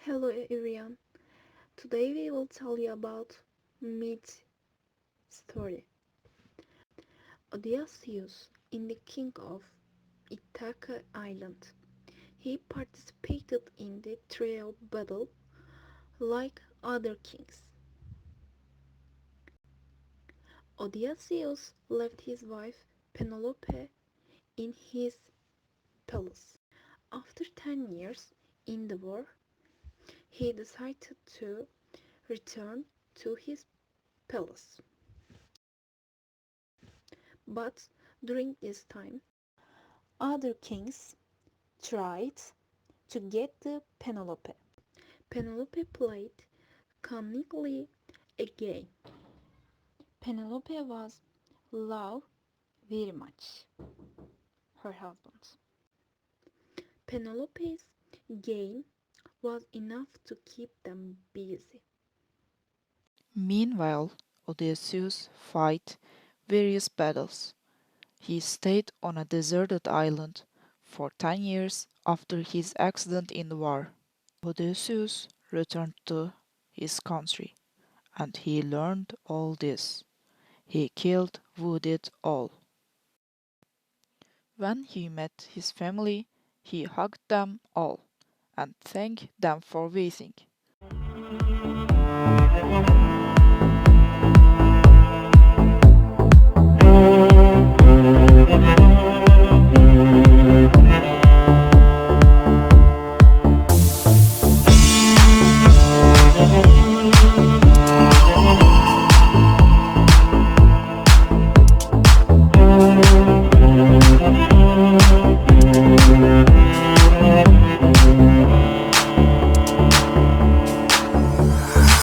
Hello everyone. Today we will tell you about myth story. Odysseus is the king of Ithaca Island. He participated in the Troy battle like other kings. Odysseus left his wife Penelope in his palace. After 10 years in the war, he decided to return to his palace. But during this time, other kings tried to get the Penelope. Penelope played cunningly again. Penelope was loved very much her husband. Penelope's game was enough to keep them busy. Meanwhile, Odysseus fought various battles. He stayed on a deserted island for 10 years after his accident in the war. Odysseus returned to his country, and he learned all this. He killed, wounded all. When he met his family, he hugged them all and thanked them for waiting.